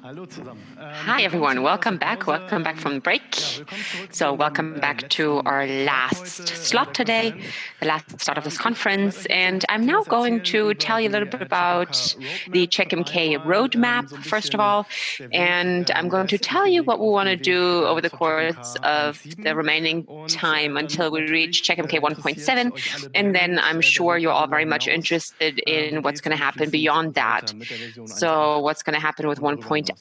Hi, everyone. Welcome back. Welcome back from the break. So welcome back to our last slot today, the last start of this conference. And I'm now going to tell you a little bit about the Checkmk Roadmap, first of all. And I'm going to tell you what we want to do over the course of the remaining time until we reach Checkmk 1.7. And then I'm sure you're all very much interested in what's going to happen beyond that. So what's going to happen with 1.8,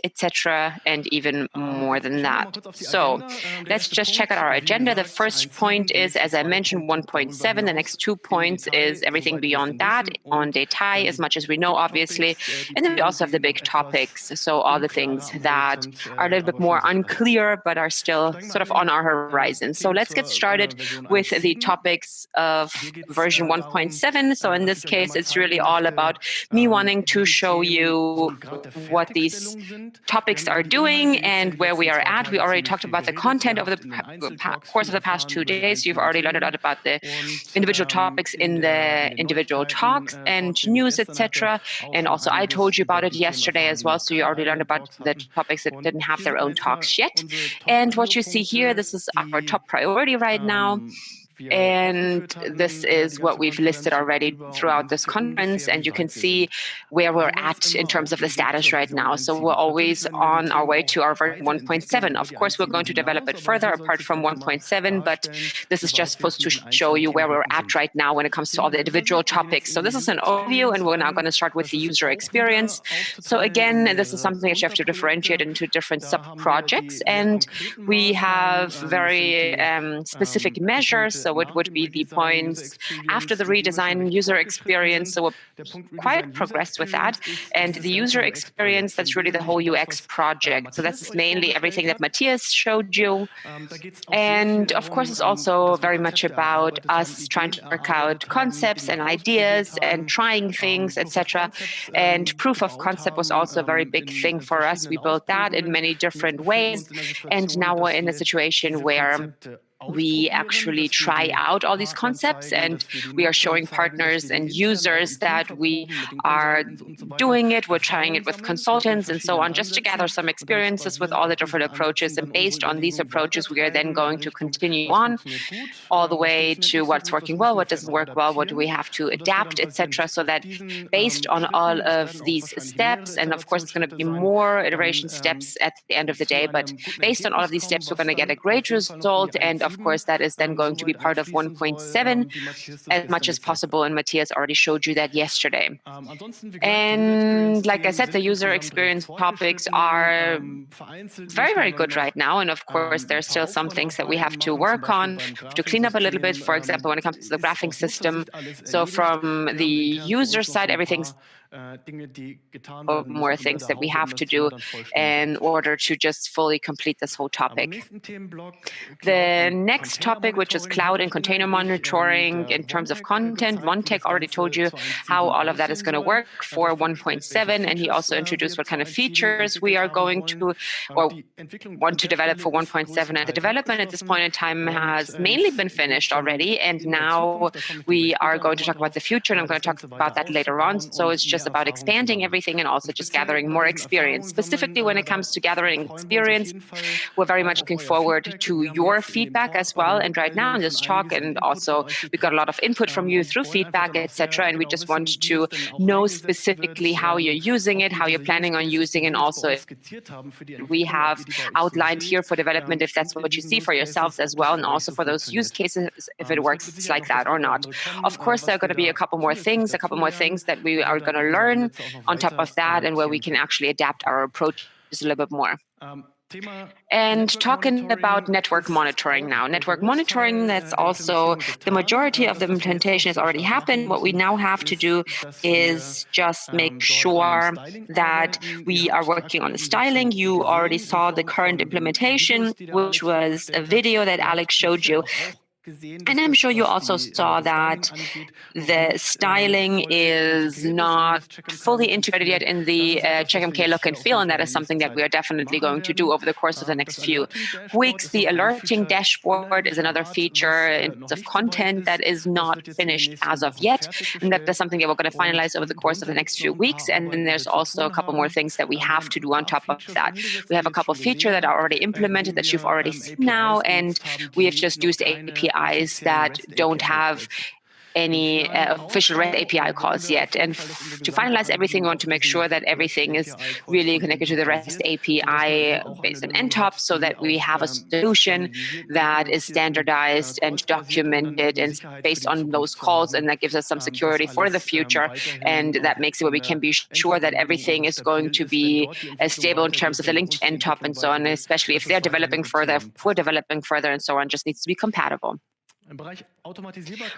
etc., and even more than that. So let's just check out our agenda. The first point is, as I mentioned, 1.7. The next 2 points is everything beyond that on data, as much as we know, obviously. And then we also have the big topics. So all the things that are a little bit more unclear, but are still sort of on our horizon. So let's get started with the topics of version 1.7. So in this case, it's really all about me wanting to show you what these topics are doing and where we are at. We already talked about the content over the course of the past 2 days. You've already learned a lot about the individual topics in the individual talks and news, etc. And also I told you about it yesterday as well. So you already learned about the topics that didn't have their own talks yet. And what you see here, this is our top priority right now. And this is what we've listed already throughout this conference, and you can see where we're at in terms of the status right now. So we're always on our way to our version 1.7. Of course, we're going to develop it further apart from 1.7, but this is just supposed to show you where we're at right now when it comes to all the individual topics. So this is an overview, and we're now going to start with the user experience. So again, this is something that you have to differentiate into different sub-projects, and we have very specific measures. So it would be the points after the redesign user experience. So we're quite progressed with that. And the user experience, that's really the whole UX project. So that's mainly everything that Matthias showed you. And of course, it's also very much about us trying to work out concepts and ideas and trying things, etc. And proof of concept was also a very big thing for us. We built that in many different ways. And now we're in a situation where we actually try out all these concepts, and we are showing partners and users that we are doing it. We're trying it with consultants and so on, just to gather some experiences with all the different approaches. And based on these approaches, we are then going to continue on all the way to what's working well, what doesn't work well, what do we have to adapt, etc. So that based on all of these steps, and of course it's going to be more iteration steps at the end of the day, but based on all of these steps, we're going to get a great result. And of course, that is then going to be part of 1.7 as much as possible. And Matthias already showed you that yesterday. And like I said, the user experience topics are very, very good right now. And of course, there's still some things that we have to work on, to clean up a little bit. For example, when it comes to the graphing system. So from the user side, everything's more things that we have to do in order to just fully complete this whole topic. The next topic, which is cloud and container monitoring in terms of content, Montek already told you how all of that is going to work for 1.7, and he also introduced what kind of features we are going to or want to develop for 1.7. And the development at this point in time has mainly been finished already, and now we are going to talk about the future, and I'm going to talk about that later on. So it's just about expanding everything and also just gathering more experience. Specifically, when it comes to gathering experience, we're very much looking forward to your feedback as well. And right now in this talk, and also we got a lot of input from you through feedback, etc. And we just want to know specifically how you're using it, how you're planning on using it, and also if we have outlined here for development, if that's what you see for yourselves as well, and also for those use cases, if it works like that or not. Of course, there are going to be a couple more things that we are going to learn on top of that, and where we can actually adapt our approach a little bit more. And talking about network monitoring now. Network monitoring, that's also the majority of the implementation has already happened. What we now have to do is just make sure that we are working on the styling. You already saw the current implementation, which was a video that Alex showed you. And I'm sure you also saw that the styling is not fully integrated yet in the Checkmk look and feel, and that is something that we are definitely going to do over the course of the next few weeks. The alerting dashboard is another feature in terms of content that is not finished as of yet, and that is something that we're going to finalize over the course of the next few weeks. And then there's also a couple more things that we have to do on top of that. We have a couple of features that are already implemented that you've already seen now, and we have just used APIs that don't have any official REST API calls yet. And to finalize everything, we want to make sure that everything is really connected to the REST API based on NTOP, so that we have a solution that is standardized and documented and based on those calls, and that gives us some security for the future, and that makes it where we can be sure that everything is going to be stable in terms of the link to NTOP and so on, especially if they're developing further, if we're developing further and so on, just needs to be compatible.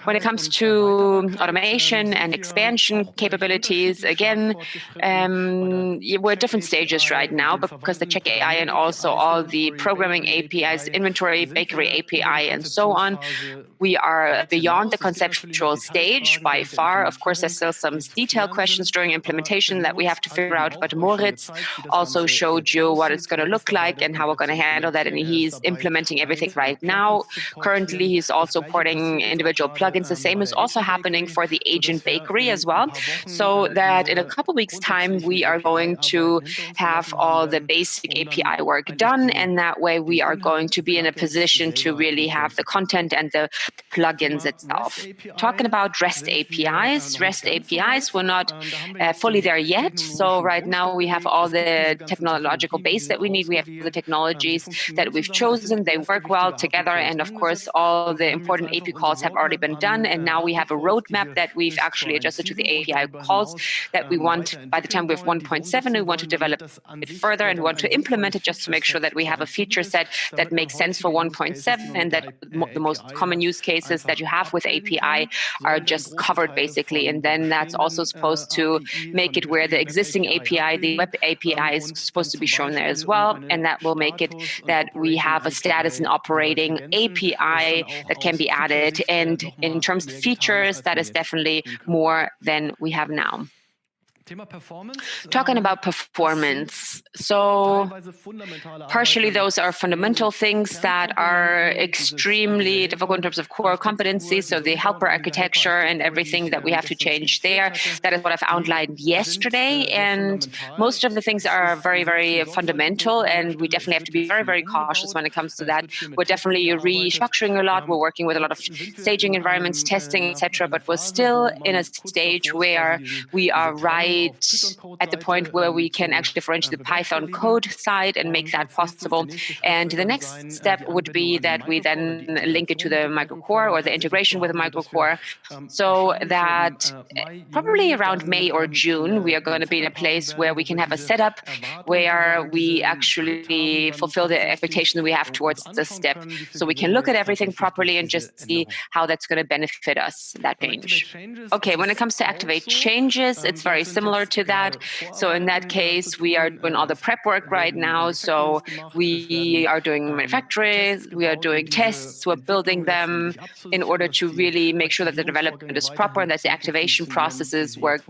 When it comes to automation and expansion capabilities, again, we're at different stages right now because the Check AI and also all the programming APIs, inventory, bakery API, and so on, we are beyond the conceptual stage by far. Of course, there's still some detailed questions during implementation that we have to figure out, but Moritz also showed you what it's going to look like and how we're going to handle that, and he's implementing everything right now. Currently, he's also porting individual plugins. The same is also happening for the agent bakery as well, so that in a couple weeks' time, we are going to have all the basic API work done, and that way we are going to be in a position to really have the content and the plugins itself. Talking about REST APIs, we're not fully there yet. So right now we have all the technological base that we need. We have the technologies that we've chosen. They work well together. And of course, all the important API calls have already been done. And now we have a roadmap that we've actually adjusted to the API calls that we want. By the time we have 1.7, we want to develop it further and want to implement it just to make sure that we have a feature set that makes sense for 1.7, and that the most common use cases that you have with API are just covered basically. And then that's also supposed to make it where the existing API, the web API, is supposed to be shown there as well. And that will make it that we have a status and operating API that can be added. And in terms of features, that is definitely more than we have now. Talking about performance, so partially those are fundamental things that are extremely difficult in terms of core competencies, so the helper architecture and everything that we have to change there. That is what I've outlined yesterday, and most of the things are very, very fundamental, and we definitely have to be very, very cautious when it comes to that. We're definitely restructuring a lot. We're working with a lot of staging environments, testing, etc., but we're still in a stage where we are right at the point where we can actually differentiate the Python code side and make that possible. And the next step would be that we then link it to the microcore or the integration with the microcore, so that probably around May or June, we are going to be in a place where we can have a setup where we actually fulfill the expectation that we have towards this step. So we can look at everything properly and just see how that's going to benefit us, that change. Okay, when it comes to activate changes, it's very similar to that. So in that case, we are doing all the prep work right now. So we are doing manufacturing, we are doing tests, we're building them in order to really make sure that the development is proper and that the activation processes work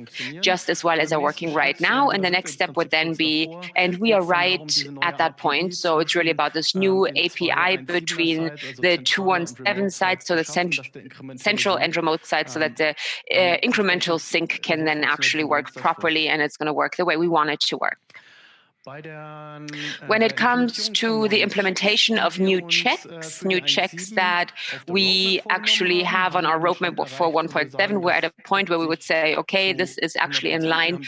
just as well as are working right now. And the next step would then be, and we are right at that point, so it's really about this new API between the 217 sites, so the central and remote sites, so that the incremental sync can then actually work properly, and it's going to work the way we want it to work. When it comes to the implementation of new checks that we actually have on our roadmap for 1.7, we're at a point where we would say, okay, this is actually in line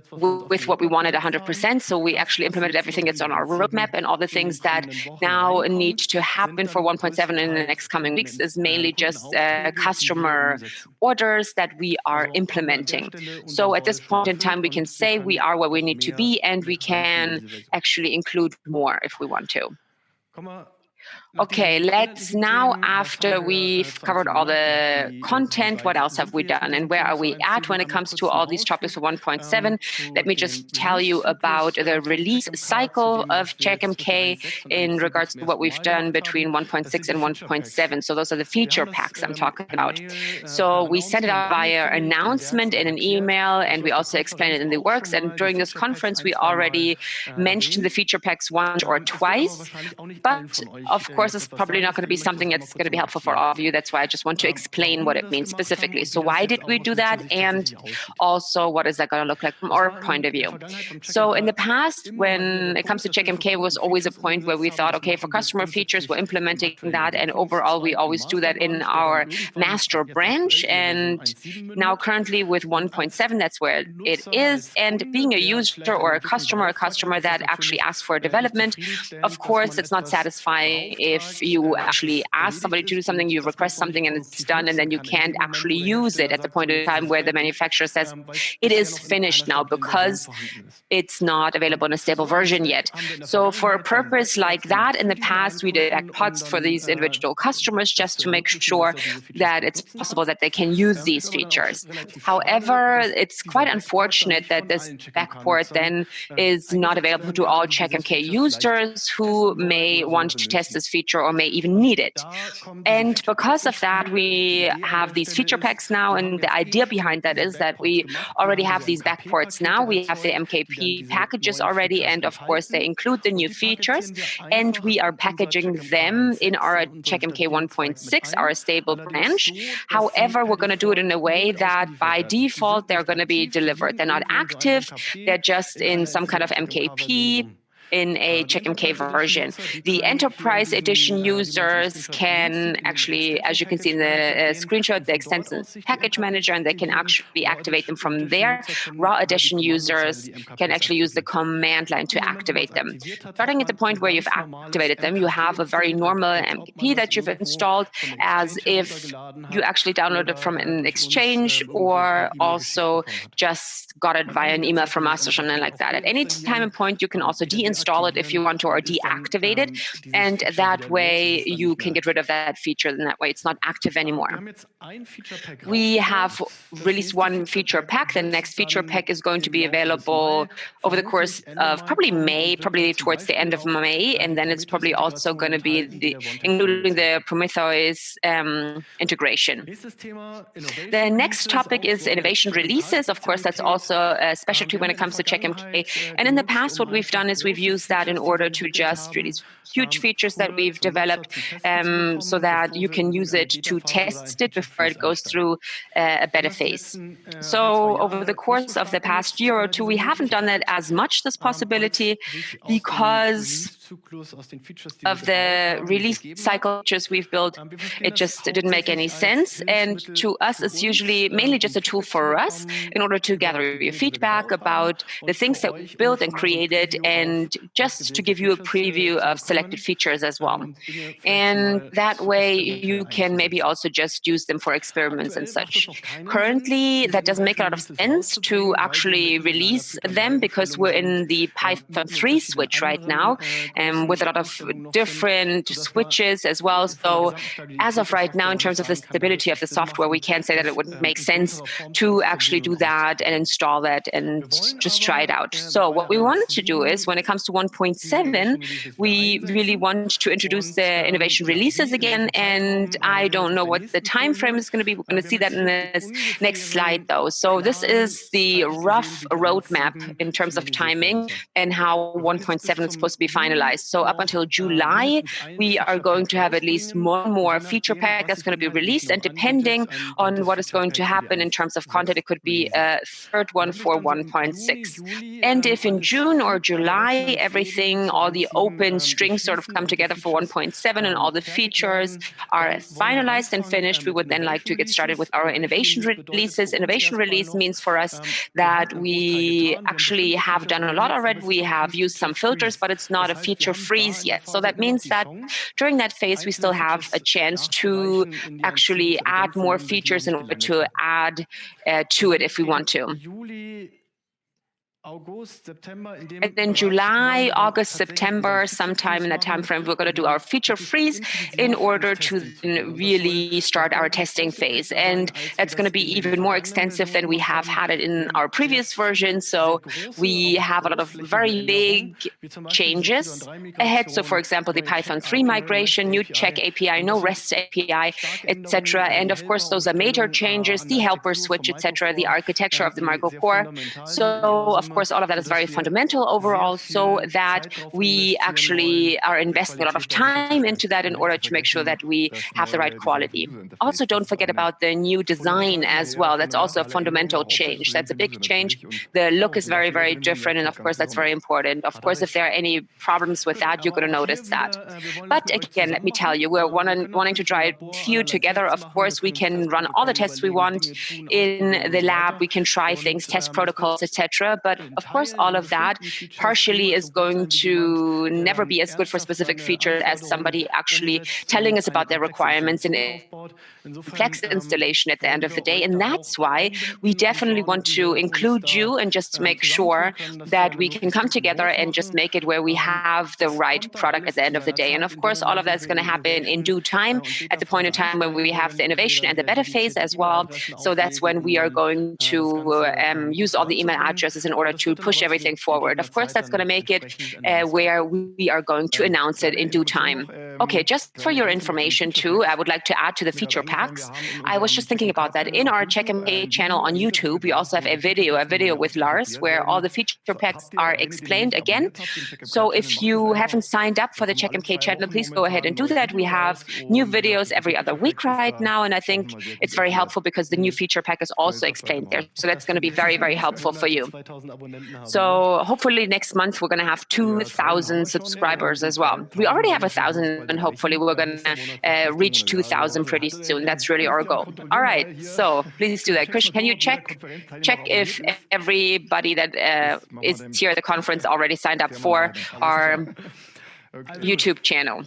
with what we wanted 100%. So we actually implemented everything that's on our roadmap, and all the things that now need to happen for 1.7 in the next coming weeks is mainly just customer orders that we are implementing. So at this point in time, we can say we are where we need to be, and we can actually include more if we want to. Okay, let's now, after we've covered all the content, what else have we done and where are we at when it comes to all these topics for 1.7? Let me just tell you about the release cycle of Checkmk in regards to what we've done between 1.6 and 1.7. So those are the feature packs I'm talking about. So we sent it out via announcement in an email, and we also explained it in the works. And during this conference, we already mentioned the feature packs once or twice. But of course, it's probably not going to be something that's going to be helpful for all of you. That's why I just want to explain what it means specifically. So why did we do that? And also, what is that going to look like from our point of view? So in the past, when it comes to Checkmk, it was always a point where we thought, okay, for customer features, we're implementing that. And overall, we always do that in our master branch. And now currently with 1.7, that's where it is. And being a user or a customer that actually asks for development, of course, it's not satisfying if you actually ask somebody to do something, you request something and it's done, and then you can't actually use it at the point in time where the manufacturer says it is finished now because it's not available in a stable version yet. So for a purpose like that, in the past, we did pods for these individual customers just to make sure that it's possible that they can use these features. However, it's quite unfortunate that this backport then is not available to all Checkmk users who may want to test this feature or may even need it. And because of that, we have these feature packs now, and the idea behind that is that we already have these backports now. We have the MKP packages already, and of course, they include the new features, and we are packaging them in our Checkmk 1.6, our stable branch. However, we're going to do it in a way that by default, they're going to be delivered. They're not active, they're just in some kind of MKP in a Checkmk version. The Enterprise Edition users can actually, as you can see in the screenshot, the extension package manager, and they can actually activate them from there. Raw Edition users can actually use the command line to activate them. Starting at the point where you've activated them, you have a very normal MKP that you've installed as if you actually downloaded it from an exchange or also just got it via an email from us or something like that. At any time and point, you can also deinstall it if you want to or deactivate it, and that way you can get rid of that feature, and that way it's not active anymore. We have released one feature pack. The next feature pack is going to be available over the course of probably May, probably towards the end of May, and then it's probably also going to be including the Prometheus integration. The next topic is innovation releases. Of course, that's also a specialty when it comes to Checkmk. And in the past, what we've done is we've used that in order to just release huge features that we've developed so that you can use it to test it before it goes through a beta phase. So over the course of the past year or two, we haven't done that as much, this possibility, because of the release cycle features we've built. It just didn't make any sense. And to us, it's usually mainly just a tool for us in order to gather your feedback about the things that we built and created, and just to give you a preview of selected features as well. And that way you can maybe also just use them for experiments and such. Currently, that doesn't make a lot of sense to actually release them because we're in the Python 3 switch right now, with a lot of different switches as well. So as of right now, in terms of the stability of the software, we can't say that it would make sense to actually do that and install that and just try it out. So what we want to do is, when it comes to 1.7, we really want to introduce the innovation releases again, and I don't know what the time frame is going to be. We're going to see that in this next slide, though. So this is the rough roadmap in terms of timing and how 1.7 is supposed to be finalized. So up until July, we are going to have at least one more feature pack that's going to be released, and depending on what is going to happen in terms of content, it could be a third one for 1.6. And if in June or July, everything, all the open strings sort of come together for 1.7 and all the features are finalized and finished, we would then like to get started with our innovation releases. Innovation release means for us that we actually have done a lot already. We have used some filters, but it's not a feature freeze yet. So that means that during that phase, we still have a chance to actually add more features in order to add to it if we want to. And then July, August, September, sometime in that time frame, we're going to do our feature freeze in order to then really start our testing phase. And it's going to be even more extensive than we have had it in our previous version. So we have a lot of very big changes ahead. So for example, the Python 3 migration, new Check API, no REST API, etc. And of course, those are major changes, the helper switch, etc., the architecture of the Margo core. So of course, all of that is very fundamental overall, so that we actually are investing a lot of time into that in order to make sure that we have the right quality. Also, don't forget about the new design as well. That's also a fundamental change. That's a big change. The look is very, very different, and of course, that's very important. Of course, if there are any problems with that, you're going to notice that. But again, let me tell you, we're wanting to try a few together. Of course, we can run all the tests we want in the lab. We can try things, test protocols, etc. But of course, all of that partially is going to never be as good for specific features as somebody actually telling us about their requirements in a complex installation at the end of the day. And that's why we definitely want to include you and just make sure that we can come together and just make it where we have the right product at the end of the day. And of course, all of that's going to happen in due time, at the point in time when we have the innovation and the beta phase as well. So that's when we are going to use all the email addresses in order to push everything forward. Of course, that's going to make it where we are going to announce it in due time. Okay, just for your information too, I would like to add to the feature packs. I was just thinking about that. In our Checkmk channel on YouTube, we also have a video with Lars, where all the feature packs are explained again. So if you haven't signed up for the Checkmk channel, please go ahead and do that. We have new videos every other week right now, and I think it's very helpful because the new feature pack is also explained there. So that's going to be very, very helpful for you. So hopefully next month we're going to have 2,000 subscribers as well. We already have 1,000, and hopefully we're going to reach 2,000 pretty soon. That's really our goal. All right, so please do that. Christian, can you check if everybody that is here at the conference already signed up for our YouTube channel?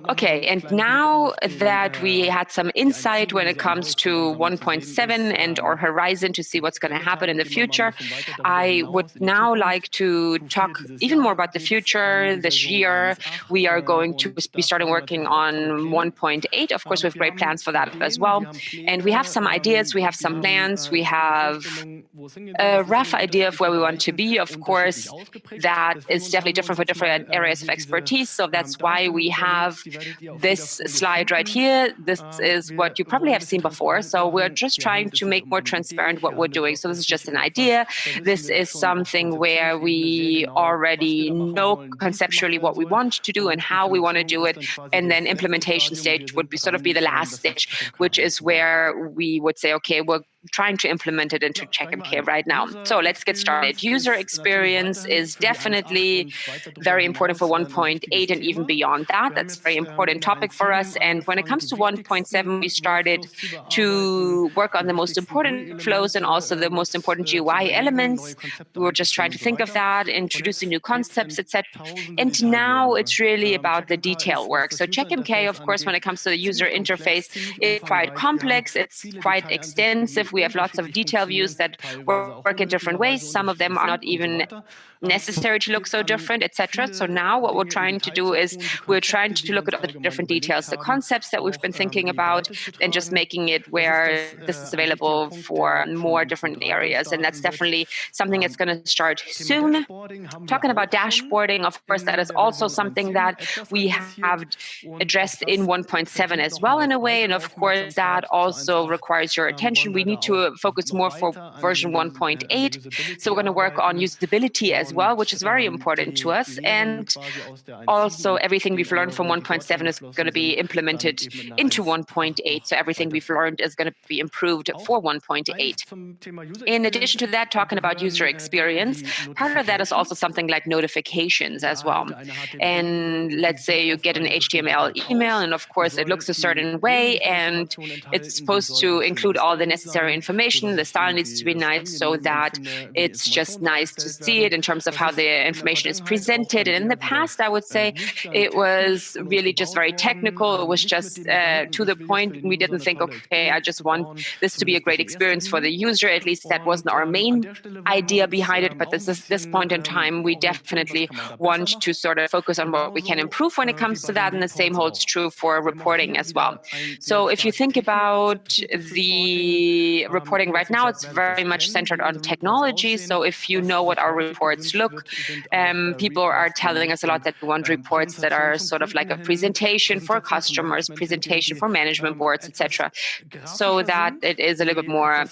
Okay, and now that we had some insight when it comes to 1.7 and our horizon to see what's going to happen in the future, I would now like to talk even more about the future. This year, we are going to be starting working on 1.8. Of course, we have great plans for that as well. And we have some ideas, we have some plans, we have a rough idea of where we want to be. Of course, that is definitely different for different areas of expertise. So that's why we have this slide right here. This is what you probably have seen before. So we're just trying to make more transparent what we're doing. So this is just an idea. This is something where we already know conceptually what we want to do and how we want to do it. And then implementation stage would be the last stage, which is where we would say, okay, we're trying to implement it into Checkmk right now. So let's get started. User experience is definitely very important for 1.8 and even beyond that. That's a very important topic for us. And when it comes to 1.7, we started to work on the most important flows and also the most important GUI elements. We were just trying to think of that, introducing new concepts, etc. And now it's really about the detail work. So Checkmk, of course, when it comes to the user interface, is quite complex. It's quite extensive. We have lots of detail views that work in different ways. Some of them are not even necessary to look so different, etc. So now what we're trying to do is we're trying to look at all the different details, the concepts that we've been thinking about, and just making it where this is available for more different areas. And that's definitely something that's going to start soon. Talking about dashboarding, of course, that is also something that we have addressed in 1.7 as well in a way. And of course, that also requires your attention. We need to focus more for version 1.8. So we're going to work on usability as well, which is very important to us. And also everything we've learned from 1.7 is going to be implemented into 1.8. So everything we've learned is going to be improved for 1.8. In addition to that, talking about user experience, part of that is also something like notifications as well. And let's say you get an HTML email, and of course it looks a certain way, and it's supposed to include all the necessary necessary information. The style needs to be nice so that it's just nice to see it in terms of how the information is presented. And in the past, I would say it was really just very technical. It was just to the point. We didn't think, okay, I just want this to be a great experience for the user. At least that wasn't our main idea behind it. But this point in time, we definitely want to sort of focus on what we can improve when it comes to that. And the same holds true for reporting as well. So if you think about the reporting right now, it's very much centered on technology. So if you know what our reports look, people are telling us a lot that we want reports that are sort of like a presentation for customers, presentation for management boards, etc., so that it is a little bit more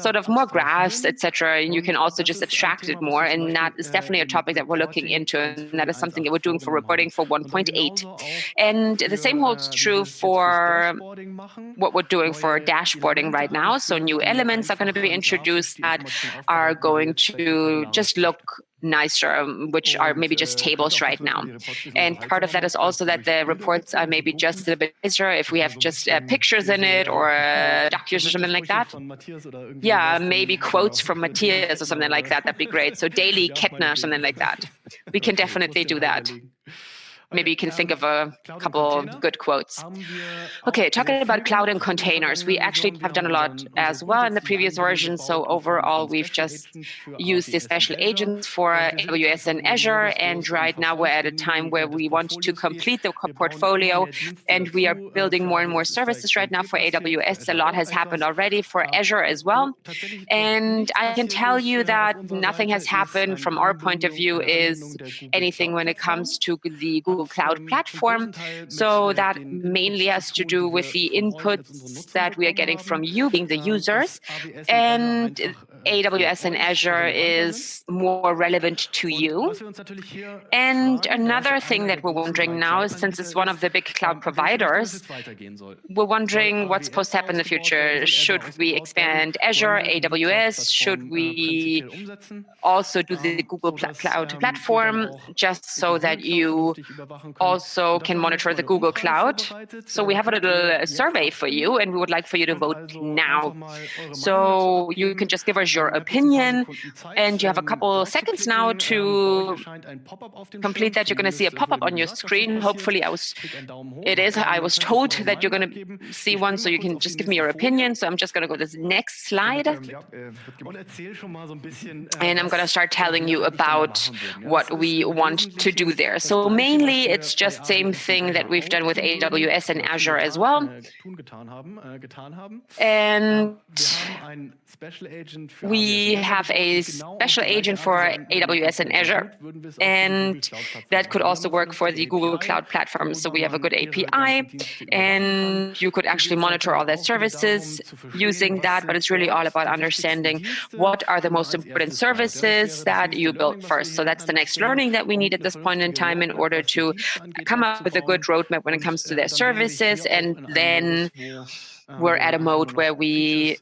sort of more graphs, etc. And you can also just abstract it more. And that is definitely a topic that we're looking into. And that is something that we're doing for reporting for 1.8. And the same holds true for what we're doing for dashboarding right now. So new elements are going to be introduced that are going to just look nicer, which are maybe just tables right now. And part of that is also that the reports are maybe just a little bit nicer if we have just pictures in it or documents or something like that. Yeah, maybe quotes from Matthias or something like that. That'd be great. So daily Kettner, something like that. We can definitely do that. Maybe you can think of a couple good quotes. Okay, talking about cloud and containers, we actually have done a lot as well in the previous version. So overall, we've just used the special agents for AWS and Azure. And right now we're at a time where we want to complete the portfolio, and we are building more and more services right now for AWS. A lot has happened already for Azure as well. And I can tell you that nothing has happened from our point of view is anything when it comes to the Google Cloud Platform. So that mainly has to do with the inputs that we are getting from you, being the users. And AWS and Azure is more relevant to you. And another thing that we're wondering now is, since it's one of the big cloud providers, we're wondering what's supposed to happen in the future. Should we expand Azure, AWS? Should we also do the Google Cloud Platform, just so that you also can monitor the Google Cloud? So we have a little survey for you, and we would like for you to vote now. So you can just give us your opinion, and you have a couple seconds now to complete that. You're going to see a pop-up on your screen. Hopefully, I was told that you're going to see one, so you can just give me your opinion. So I'm just going to go to the next slide. And I'm going to start telling you about what we want to do there. So mainly, it's just same thing that we've done with AWS and Azure as well. And we have a special agent for AWS and Azure, and that could also work for the Google Cloud Platform. So we have a good API, and you could actually monitor all their services using that, but it's really all about understanding what are the most important services that you build first. So that's the next learning that we need at this point in time in order to come up with a good roadmap when it comes to their services. And then we're at a mode where we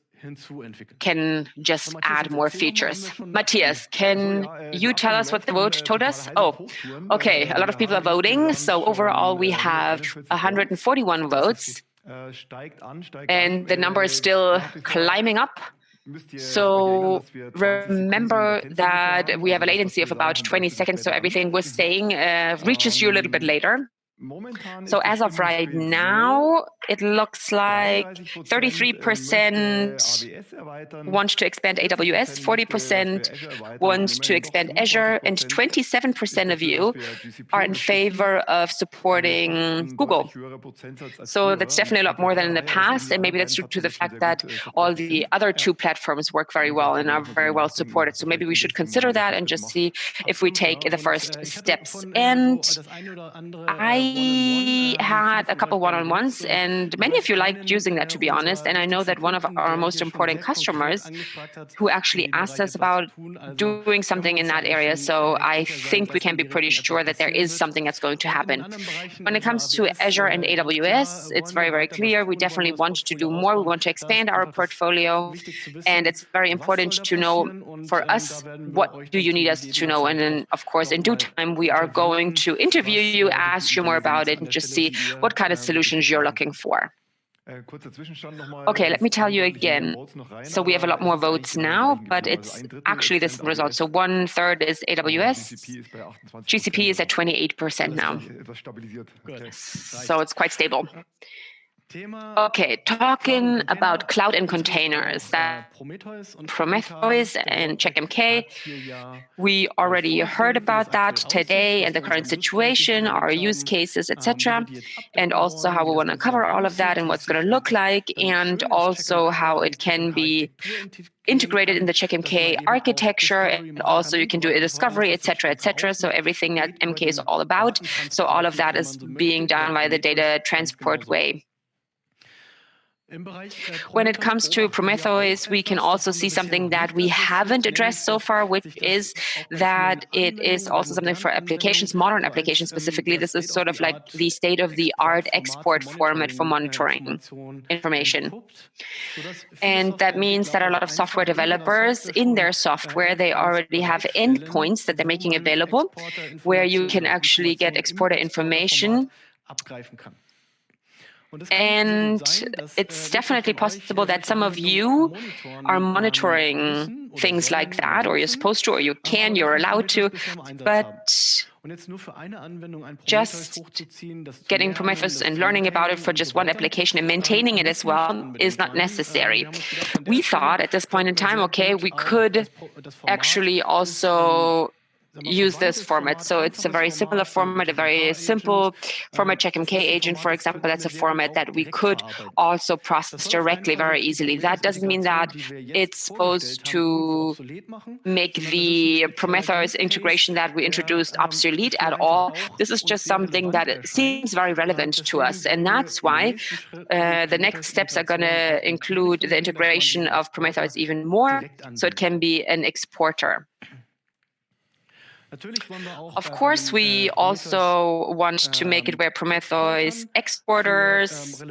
can just add more features. Matthias, can you tell us what the vote told us? Oh, okay, a lot of people are voting. So overall, we have 141 votes, and the number is still climbing up. So remember that we have a latency of about 20 seconds, so everything we're saying reaches you a little bit later. So as of right now, it looks like 33% want to expand AWS, 40% want to expand Azure, and 27% of you are in favor of supporting Google. So that's definitely a lot more than in the past, and maybe that's due to the fact that all the other two platforms work very well and are very well supported. So maybe we should consider that and just see if we take the first steps. And I had a couple one-on-ones, and many of you liked using that, to be honest. And I know that one of our most important customers who actually asked us about doing something in that area. So I think we can be pretty sure that there is something that's going to happen. When it comes to Azure and AWS, it's very, very clear. We definitely want to do more. We want to expand our portfolio. And it's very important to know for us, what do you need us to know? And then, of course, in due time, we are going to interview you, ask you more about it, and just see what kind of solutions you're looking for. Okay, let me tell you again. So we have a lot more votes now, but it's actually the same result. So 1/3 is AWS. GCP is at 28% now. So it's quite stable. Okay, talking about cloud and containers, that Prometheus and Checkmk. We already heard about that today and the current situation, our use cases, etc., and also how we want to cover all of that and what's going to look like, and also how it can be integrated in the Checkmk architecture, and also you can do a discovery, etc., etc. So everything that MK is all about. So all of that is being done via the data transport way. When it comes to Prometheus, we can also see something that we haven't addressed so far, which is that it is also something for applications, modern applications specifically. This is sort of like the state-of-the-art export format for monitoring information. And that means that a lot of software developers, in their software, they already have endpoints that they're making available, where you can actually get exporter information. And it's definitely possible that some of you are monitoring things like that, or you're supposed to, or you can, you're allowed to, but just getting Prometheus and learning about it for just one application and maintaining it as well is not necessary. We thought at this point in time, okay, we could actually also use this format. So it's a very similar format, a very simple format. Checkmk agent, for example, that's a format that we could also process directly very easily. That doesn't mean that it's supposed to make the Prometheus integration that we introduced obsolete at all. This is just something that seems very relevant to us. And that's why the next steps are going to include the integration of Prometheus even more, so it can be an exporter. Of course, we also want to make it where Prometheus exporters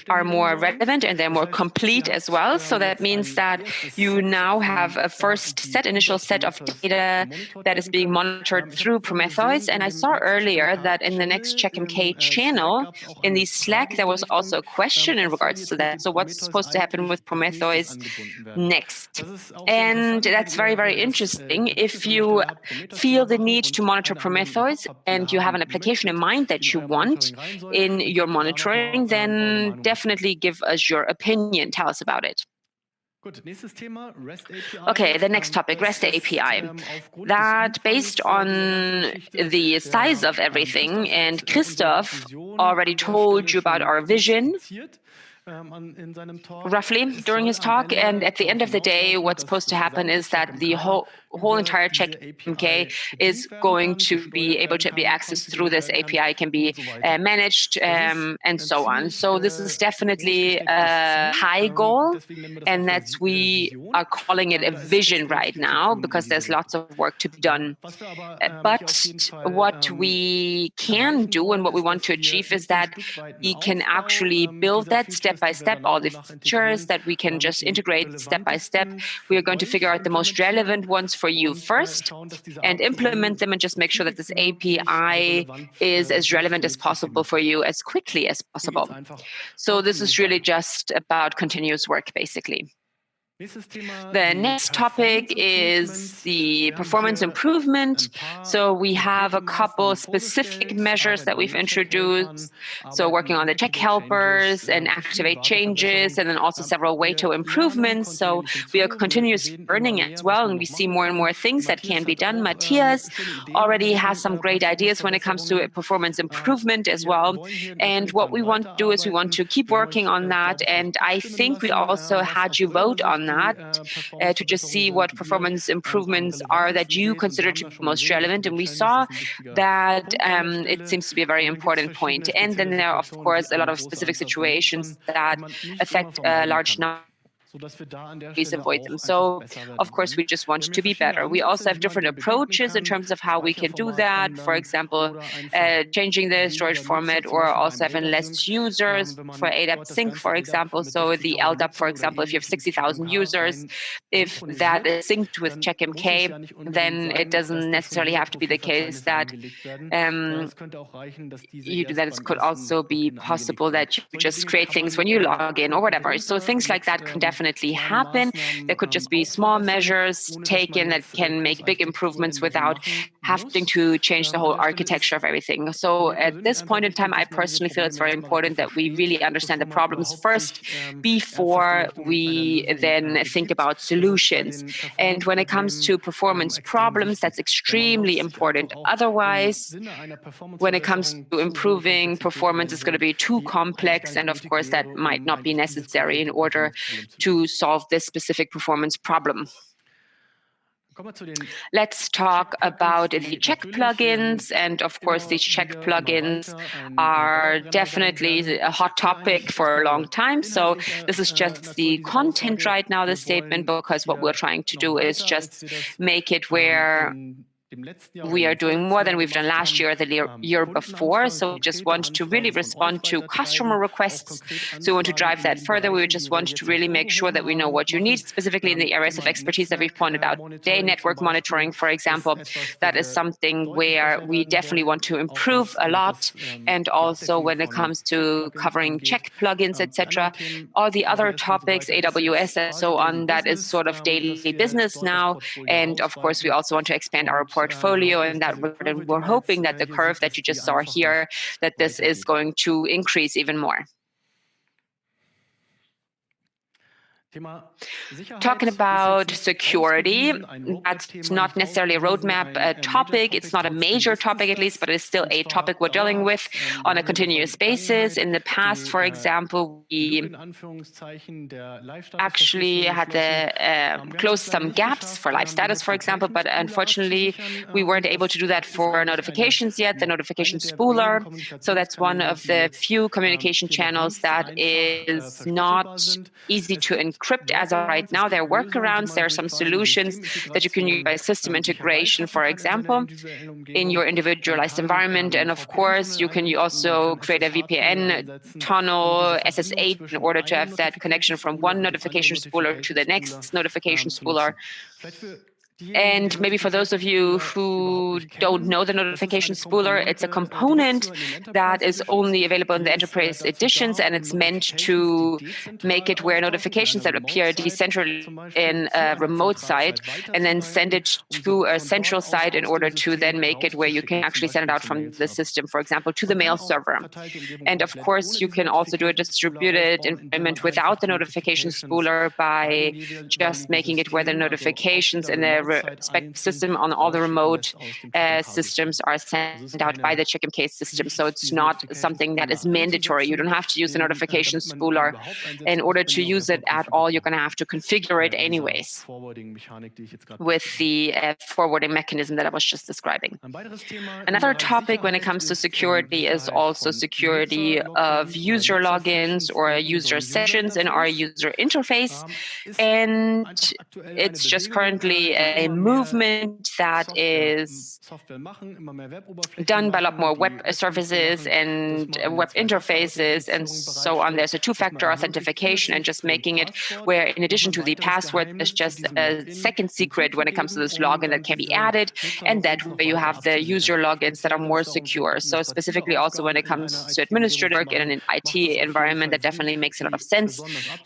are more relevant and they're more complete as well. So that means that you now have a initial set of data that is being monitored through Prometheus. And I saw earlier that in the next Checkmk channel, in the Slack, there was also a question in regards to that. So what's supposed to happen with Prometheus next? And that's very, very interesting. If you feel the need to monitor Prometheus and you have an application in mind that you want in your monitoring, then definitely give us your opinion. Tell us about it. Okay, the next topic, REST API. That based on the size of everything, and Christoph already told you about our vision, roughly during his talk, and at the end of the day, what's supposed to happen is that the whole entire Checkmk is going to be able to be accessed through this API, can be managed, and so on. So this is definitely a high goal, and that's we are calling it a vision right now because there's lots of work to be done. But what we can do and what we want to achieve is that we can actually build that step by step, all the features that we can just integrate step by step. We are going to figure out the most relevant ones for you first and implement them and just make sure that this API is as relevant as possible for you as quickly as possible. So this is really just about continuous work, basically. The next topic is the performance improvement. So we have a couple specific measures that we've introduced. So working on the check helpers and activate changes, and then also several Waito improvements. So we are continuously learning as well, and we see more and more things that can be done. Matthias already has some great ideas when it comes to performance improvement as well. And what we want to do is we want to keep working on that. And I think we also had you vote on that to just see what performance improvements are that you consider to be most relevant. And we saw that it seems to be a very important point. And then there are, of course, a lot of specific situations that affect a large number please avoid them. So, of course, we just want to be better. We also have different approaches in terms of how we can do that. For example, changing the storage format, or also having less users for ADAP sync, for example. So the LDAP, for example, if you have 60,000 users, if that is synced with Checkmk, then it doesn't necessarily have to be the case that it could also be possible that you just create things when you log in or whatever. So things like that can definitely happen. There could just be small measures taken that can make big improvements without having to change the whole architecture of everything. So at this point in time, I personally feel it's very important that we really understand the problems first before we then think about solutions. And when it comes to performance problems, that's extremely important. Otherwise, when it comes to improving performance, it's going to be too complex. And of course, that might not be necessary in order to solve this specific performance problem. Let's talk about the check plugins. And of course, these check plugins are definitely a hot topic for a long time. So this is just the content right now, the statement, because what we're trying to do is just make it where we are doing more than we've done last year or the year before. So we just want to really respond to customer requests. So we want to drive that further. We just want to really make sure that we know what you need, specifically in the areas of expertise that we've pointed out today. Network monitoring, for example, that is something where we definitely want to improve a lot. And also when it comes to covering check plugins, etc., all the other topics, AWS and so on, that is sort of daily business now. And of course, we also want to expand our portfolio, and that we're hoping that the curve that you just saw here, that this is going to increase even more. Talking about security, that's not necessarily a roadmap topic. It's not a major topic, at least, but it's still a topic we're dealing with on a continuous basis. In the past, for example, we actually had closed some gaps for live status, for example, but unfortunately, we weren't able to do that for notifications yet, the notification spooler. So that's one of the few communication channels that is not easy to encrypt as of right now. There are workarounds. There are some solutions that you can use by system integration, for example, in your individualized environment. And of course, you can also create a VPN tunnel, SSH, in order to have that connection from one notification spooler to the next notification spooler. And maybe for those of you who don't know the notification spooler, it's a component that is only available in the enterprise editions, and it's meant to make it where notifications that appear decentrally in a remote site and then send it to a central site in order to then make it where you can actually send it out from the system, for example, to the mail server. And of course, you can also do a distributed environment without the notification spooler by just making it where the notifications in the respective system on all the remote systems are sent out by the Checkmk system. So it's not something that is mandatory. You don't have to use the notification spooler in order to use it at all. You're going to have to configure it anyways with the forwarding mechanism that I was just describing. Another topic when it comes to security is also security of user logins or user sessions in our user interface. And it's just currently a movement that is done by a lot more web services and web interfaces and so on. There's a two-factor authentication and just making it where, in addition to the password, there's just a second secret when it comes to this login that can be added, and that way you have the user logins that are more secure. So specifically also when it comes to administrator work in an IT environment, that definitely makes a lot of sense.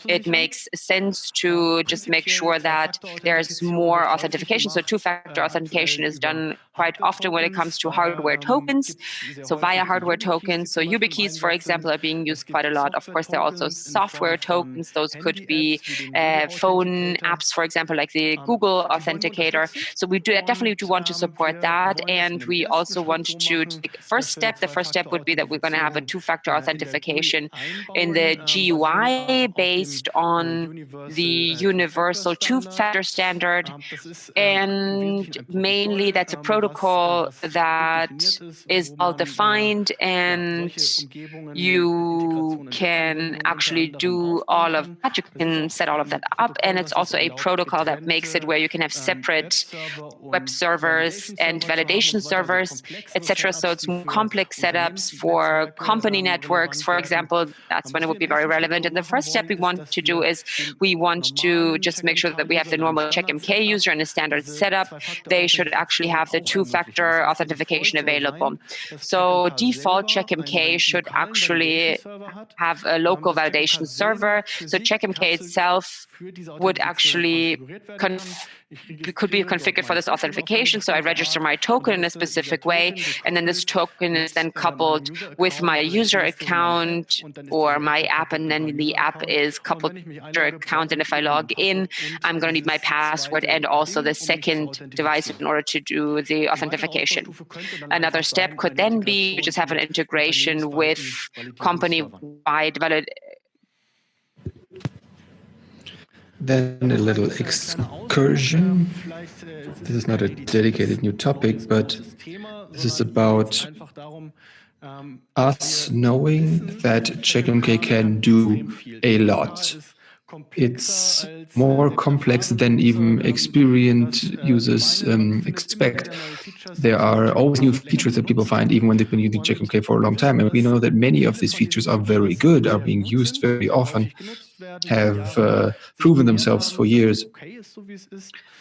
It makes sense to just make sure that there's more authentication. So two-factor authentication is done quite often when it comes to hardware tokens, so via hardware tokens. So YubiKeys, for example, are being used quite a lot. Of course, there are also software tokens. Those could be phone apps, for example, like the Google Authenticator. So we definitely want to support that. And we also want to take the first step. The first step would be that we're going to have a two-factor authentication in the GUI based on the universal two-factor standard. And mainly that's a prototype protocol that is well defined, and you can actually do all of that. You can set all of that up, and it's also a protocol that makes it where you can have separate web servers and validation servers, etc. So it's more complex setups for company networks, for example. That's when it would be very relevant. And the first step we want to do is we want to just make sure that we have the normal Checkmk user in a standard setup. They should actually have the two-factor authentication available. So default Checkmk should actually have a local validation server. So Checkmk itself would actually could be configured for this authentication. So I register my token in a specific way, and then this token is then coupled with my user account or my app, and then the app is coupled to my user account. And if I log in, I'm going to need my password and also the second device in order to do the authentication. Another step could then be to just have an integration with company-wide valid. Then a little excursion. This is not a dedicated new topic, but this is about us knowing that Checkmk can do a lot. It's more complex than even experienced users expect. There are always new features that people find even when they've been using Checkmk for a long time. And we know that many of these features are very good, are being used very often, have proven themselves for years.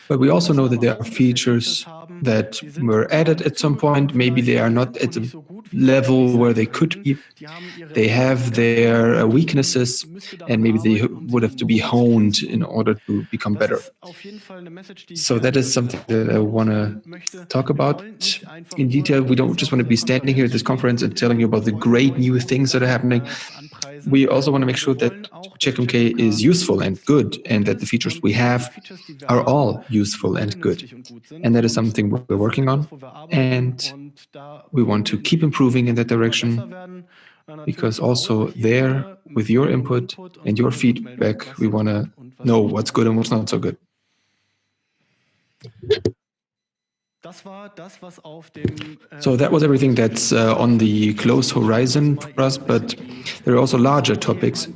But we also know that there are features that were added at some point. Maybe they are not at the level where they could be. They have their weaknesses, and maybe they would have to be honed in order to become better. So that is something that I want to talk about in detail. We don't just want to be standing here at this conference and telling you about the great new things that are happening. We also want to make sure that Checkmk is useful and good, and that the features we have are all useful and good. And that is something we're working on, and we want to keep improving in that direction, because also there, with your input and your feedback, we want to know what's good and what's not so good. So that was everything that's on the close horizon for us, but there are also larger topics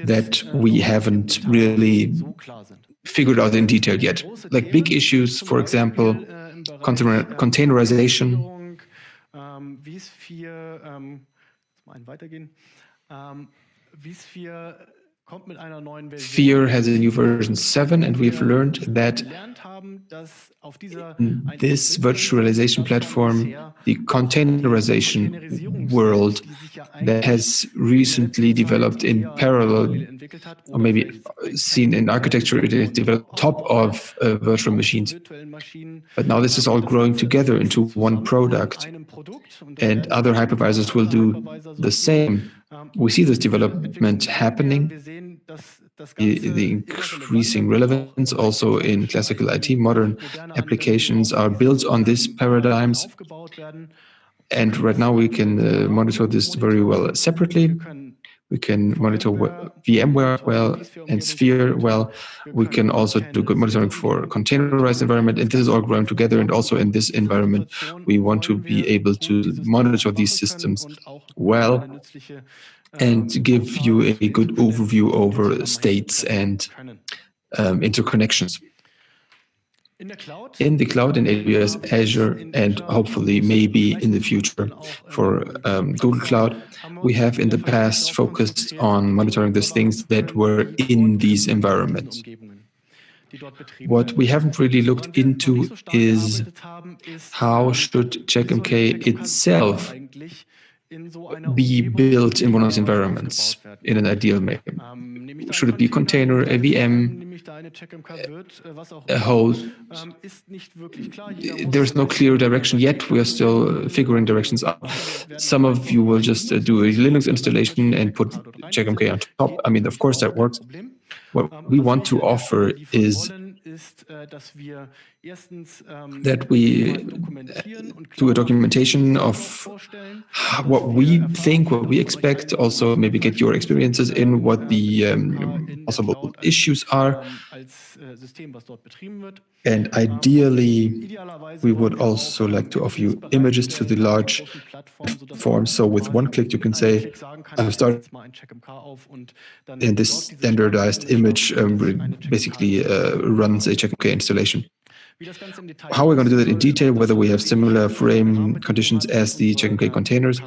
that we haven't really figured out in detail yet. Like big issues, for example, containerization. Sphere has a new version 7, and we've learned that in this virtualization platform, the containerization world that has recently developed in parallel, or maybe seen in architecture, it is developed top of virtual machines. But now this is all growing together into one product, and other hypervisors will do the same. We see this development happening, the increasing relevance also in classical IT. Modern applications are built on these paradigms, and right now we can monitor this very well separately. We can monitor VMware well and Sphere well. We can also do good monitoring for containerized environment, and this is all growing together. And also in this environment, we want to be able to monitor these systems well and give you a good overview over states and interconnections. In the cloud, in AWS, Azure, and hopefully maybe in the future for Google Cloud, we have in the past focused on monitoring these things that were in these environments. What we haven't really looked into is how should Checkmk itself be built in one of those environments in an ideal way. Should it be a container, a VM, a host? There's no clear direction yet. We are still figuring directions out. Some of you will just do a Linux installation and put Checkmk on top. I mean, of course that works. What we want to offer is that we do a documentation of what we think, what we expect, also maybe get your experiences in what the possible issues are. And ideally, we would also like to offer you images to the large form. So with one click, you can say, I've started, and this standardized image basically runs a Checkmk installation. How we're going to do that in detail, whether we have similar frame conditions as the Checkmk containers.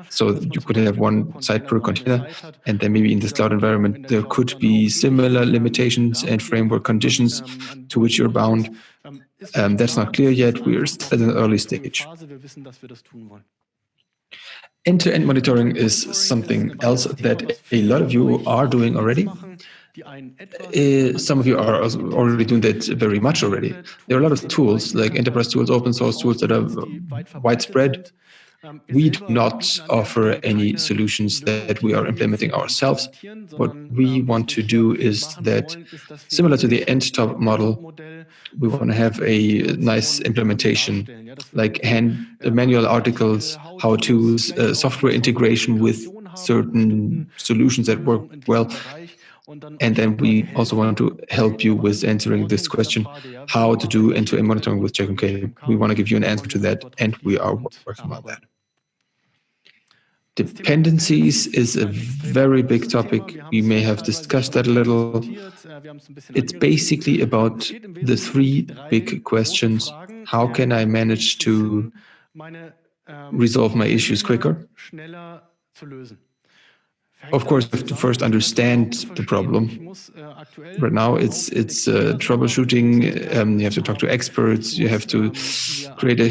So you could have one site per container, and then maybe in this cloud environment, there could be similar limitations and framework conditions to which you're bound. That's not clear yet. We're still at an early stage. End-to-end monitoring is something else that a lot of you are doing already. Some of you are already doing that very much already. There are a lot of tools, like enterprise tools, open source tools that are widespread. We do not offer any solutions that we are implementing ourselves. What we want to do is that, similar to the end-top model, we want to have a nice implementation, like manual articles, how-tos, software integration with certain solutions that work well. And then we also want to help you with answering this question, how to do end-to-end monitoring with Checkmk. We want to give you an answer to that, and we are working on that. Dependencies is a very big topic. We may have discussed that a little. It's basically about the three big questions. How can I manage to resolve my issues quicker? Of course, you have to first understand the problem. Right now, it's troubleshooting. You have to talk to experts. You have to create a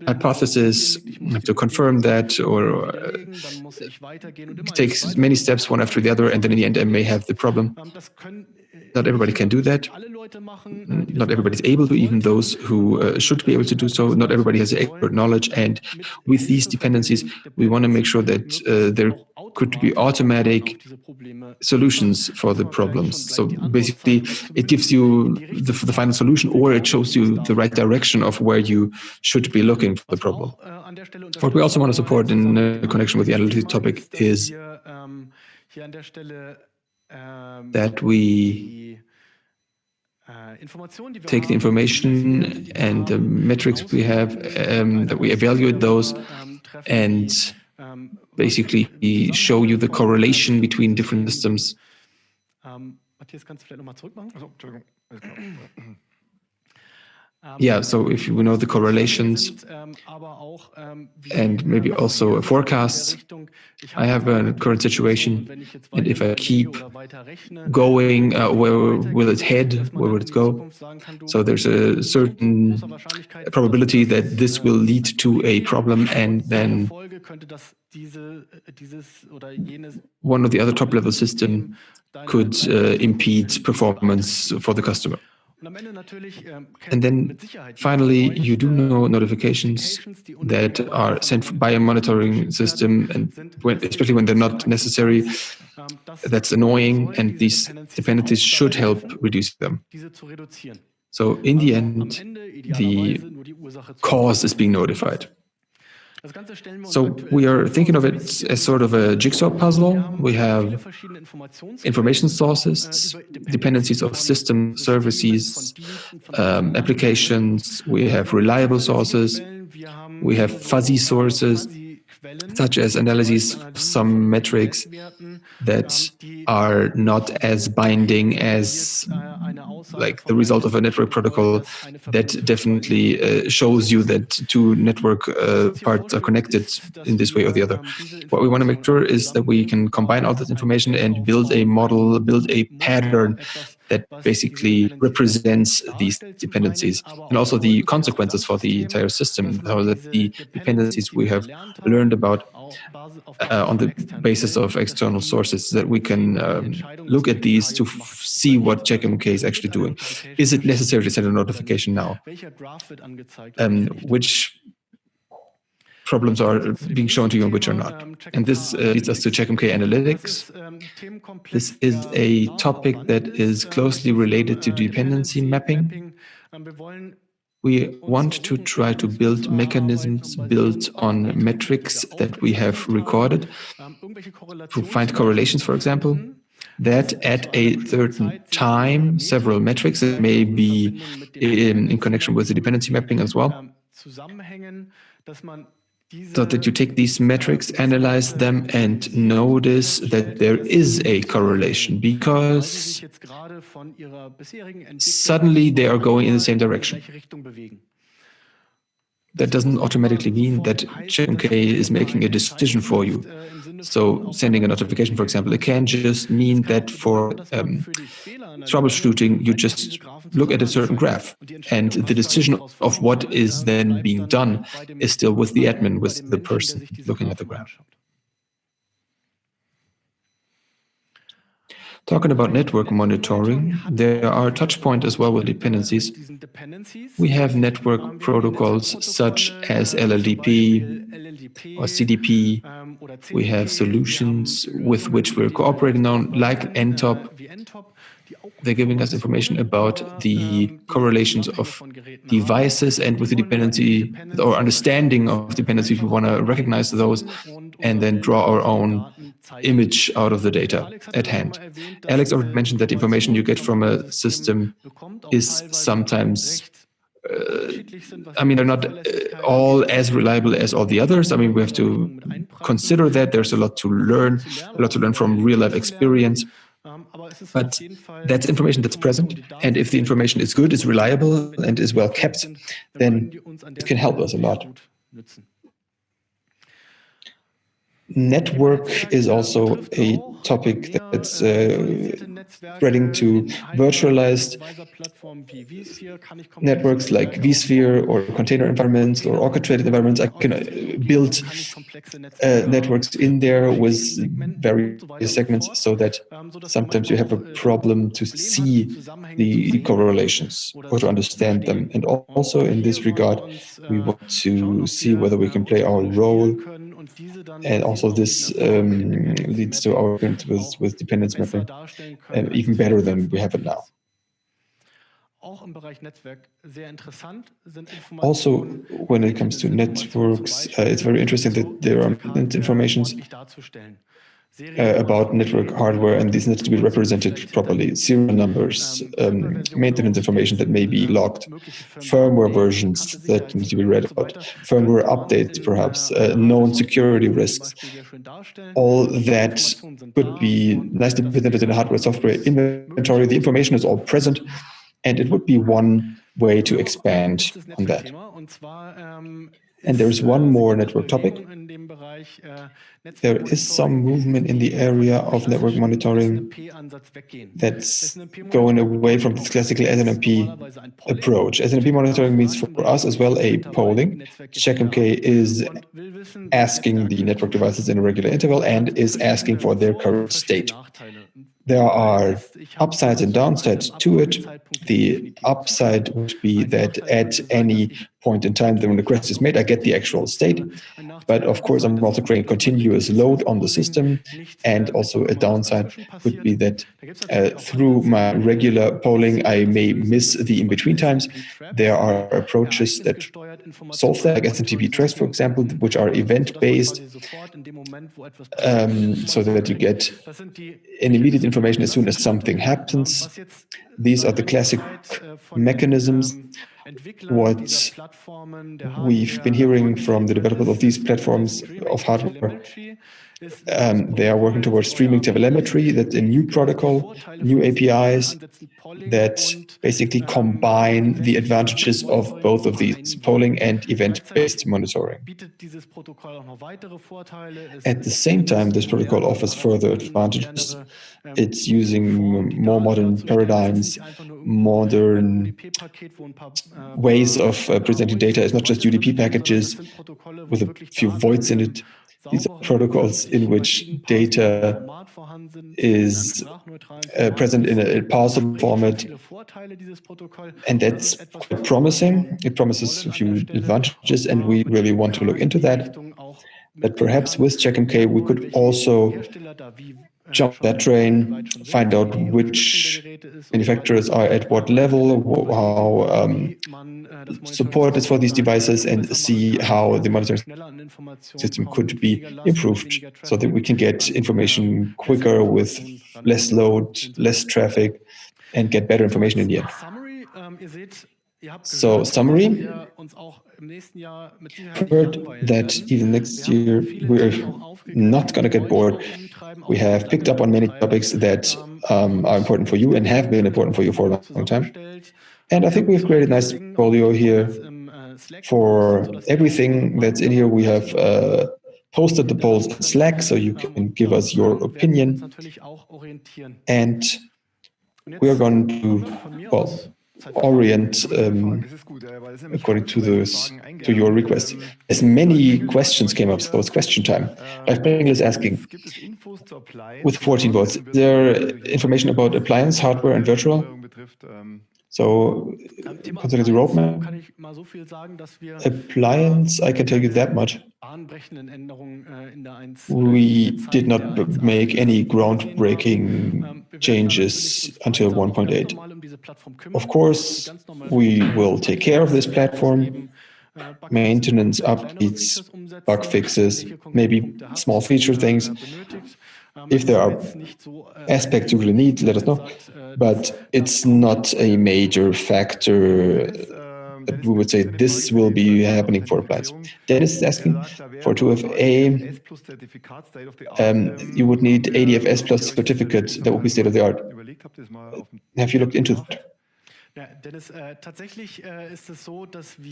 hypothesis. You have to confirm that, or it takes many steps one after the other, and then in the end, I may have the problem. Not everybody can do that. Not everybody is able to, even those who should be able to do so. Not everybody has expert knowledge. And with these dependencies, we want to make sure that there could be automatic solutions for the problems. So basically, it gives you the final solution, or it shows you the right direction of where you should be looking for the problem. What we also want to support in connection with the analytics topic is that we take the information and the metrics we have, that we evaluate those, and basically show you the correlation between different systems. Yeah, so if you know the correlations and maybe also forecasts, I have a current situation, and if I keep going, where will it head? Where will it go? So there's a certain probability that this will lead to a problem, and then one of the other top-level system could impede performance for the customer. And then finally, you do know notifications that are sent by a monitoring system, and especially when they're not necessary, that's annoying, and these dependencies should help reduce them. So in the end, the cause is being notified. So we are thinking of it as sort of a jigsaw puzzle. We have information sources, dependencies of system services, applications. We have reliable sources. We have fuzzy sources, such as analyses of some metrics that are not as binding as like the result of a network protocol that definitely shows you that two network parts are connected in this way or the other. What we want to make sure is that we can combine all this information and build a model, build a pattern that basically represents these dependencies and also the consequences for the entire system, so that the dependencies we have learned about on the basis of external sources, that we can look at these to see what Checkmk is actually doing. Is it necessary to send a notification now? Which problems are being shown to you and which are not? And this leads us to Checkmk Analytics. This is a topic that is closely related to dependency mapping. We want to try to build mechanisms built on metrics that we have recorded to find correlations, for example, that at a certain time, several metrics, that may be in connection with the dependency mapping as well, so that you take these metrics, analyze them, and notice that there is a correlation because suddenly they are going in the same direction. That doesn't automatically mean that Checkmk is making a decision for you. So sending a notification, for example, it can just mean that for troubleshooting, you just look at a certain graph, and the decision of what is then being done is still with the admin, with the person looking at the graph. Talking about network monitoring, there are touch points as well with dependencies. We have network protocols such as LLDP or CDP. We have solutions with which we're cooperating on, like NTOP. They're giving us information about the correlations of devices and with the dependency or understanding of dependencies. We want to recognize those and then draw our own image out of the data at hand. Alex already mentioned that the information you get from a system is sometimes they're not all as reliable as all the others. We have to consider that. There's a lot to learn from real-life experience. But that's information that's present. And if the information is good, is reliable, and is well kept, then it can help us a lot. Network is also a topic that's spreading to virtualized networks like vSphere or container environments or orchestrated environments. I can build networks in there with various segments so that sometimes you have a problem to see the correlations or to understand them. And also in this regard, we want to see whether we can play our role. And also this leads to our experience with dependence mapping even better than we have it now. Also, when it comes to networks, it's very interesting that there are information about network hardware, and these need to be represented properly. Serial numbers, maintenance information that may be logged, firmware versions that need to be read about, firmware updates perhaps, known security risks. All that could be nicely presented in a hardware-software inventory. The information is all present, and it would be one way to expand on that. And there's one more network topic. There is some movement in the area of network monitoring that's going away from this classical SNMP approach. SNMP monitoring means for us as well a polling. Checkmk is asking the network devices in a regular interval and is asking for their current state. There are upsides and downsides to it. The upside would be that at any point in time when the request is made, I get the actual state. But of course, I'm also creating continuous load on the system. And also a downside would be that through my regular polling, I may miss the in-between times. There are approaches that solve that, like SMTP tracks, for example, which are event-based, so that you get an immediate information as soon as something happens. These are the classic mechanisms. What we've been hearing from the developers of these platforms of hardware, they are working towards streaming telemetry. That's a new protocol, new APIs that basically combine the advantages of both of these, polling and event-based monitoring. At the same time, this protocol offers further advantages. It's using more modern paradigms, modern ways of presenting data. It's not just UDP packages with a few voids in it. These are protocols in which data is present in a parsable format, and that's quite promising. It promises a few advantages, and we really want to look into that. But perhaps with Checkmk, we could also jump that train, find out which manufacturers are at what level, how support is for these devices, and see how the monitoring system could be improved so that we can get information quicker with less load, less traffic, and get better information in the end. So, summary, heard that even next year we're not going to get bored. We have picked up on many topics that are important for you and have been important for you for a long time. And I think we've created a nice portfolio here for everything that's in here. We have posted the polls in Slack, so you can give us your opinion. And we are going to, orient according to your request. As many questions came up, so it's question time. Lifebringel is asking, with 14 votes, is there information about appliance, hardware, and virtual? So, considering the roadmap, appliance, I can tell you that much. We did not make any groundbreaking changes until 1.8. Of course, we will take care of this platform, maintenance, updates, bug fixes, maybe small feature things. If there are aspects you really need, let us know. But it's not a major factor that we would say this will be happening for appliance. Dennis is asking for 2FA, you would need ADFS plus certificate that would be state of the art. Have you looked into that?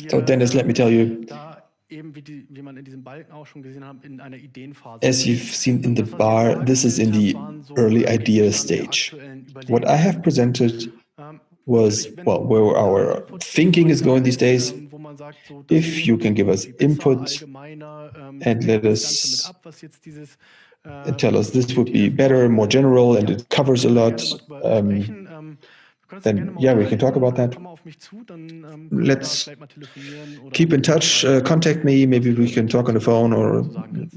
So Dennis, let me tell you, as you've seen in the bar, this is in the early idea stage. What I have presented was, well, where our thinking is going these days. If you can give us input and let us tell us this would be better, more general, and it covers a lot, then yeah, we can talk about that. Let's keep in touch. Contact me. Maybe we can talk on the phone or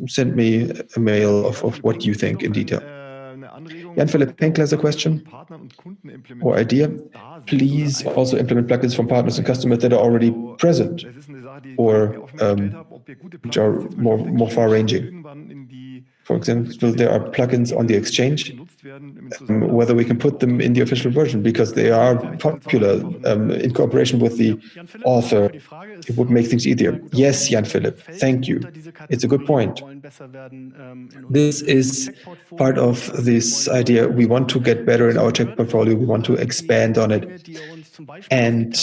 send me a mail of what you think in detail. Jan-Philipp Henkel has a question or idea. Please also implement plugins from partners and customers that are already present or which are more far-ranging. For example, there are plugins on the exchange, whether we can put them in the official version because they are popular in cooperation with the author. It would make things easier. Yes, Jan-Philipp, thank you. It's a good point. This is part of this idea. We want to get better in our check portfolio. We want to expand on it. And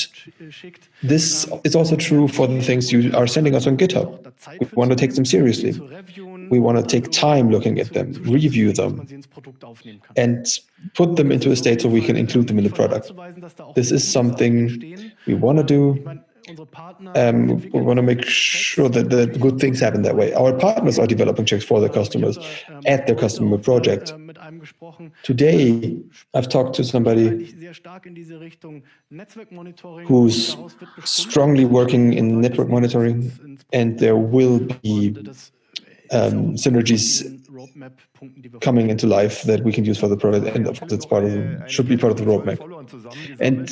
this is also true for the things you are sending us on GitHub. We want to take them seriously. We want to take time looking at them, review them, and put them into a state so we can include them in the product. This is something we want to do. We want to make sure that the good things happen that way. Our partners are developing checks for their customers at their customer project. Today, I've talked to somebody who's strongly working in network monitoring, and there will be synergies coming into life that we can use for the product, and of course, it's should be part of the roadmap. And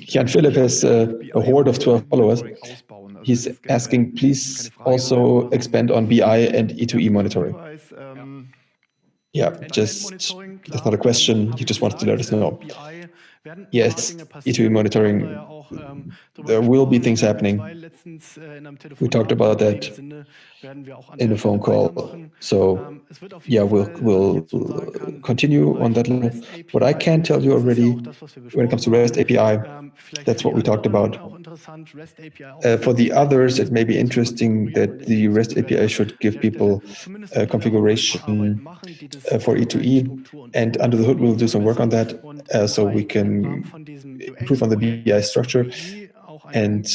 Jan-Philipp has a horde of 12 followers. He's asking, please also expand on BI and E2E monitoring. Yeah, that's not a question. He just wants to let us know. Yes, E2E monitoring, there will be things happening. We talked about that in a phone call. So yeah, we'll continue on that level. What I can tell you already, when it comes to REST API, that's what we talked about. For the others, it may be interesting that the REST API should give people configuration for E2E, and under the hood, we'll do some work on that so we can improve on the BI structure. And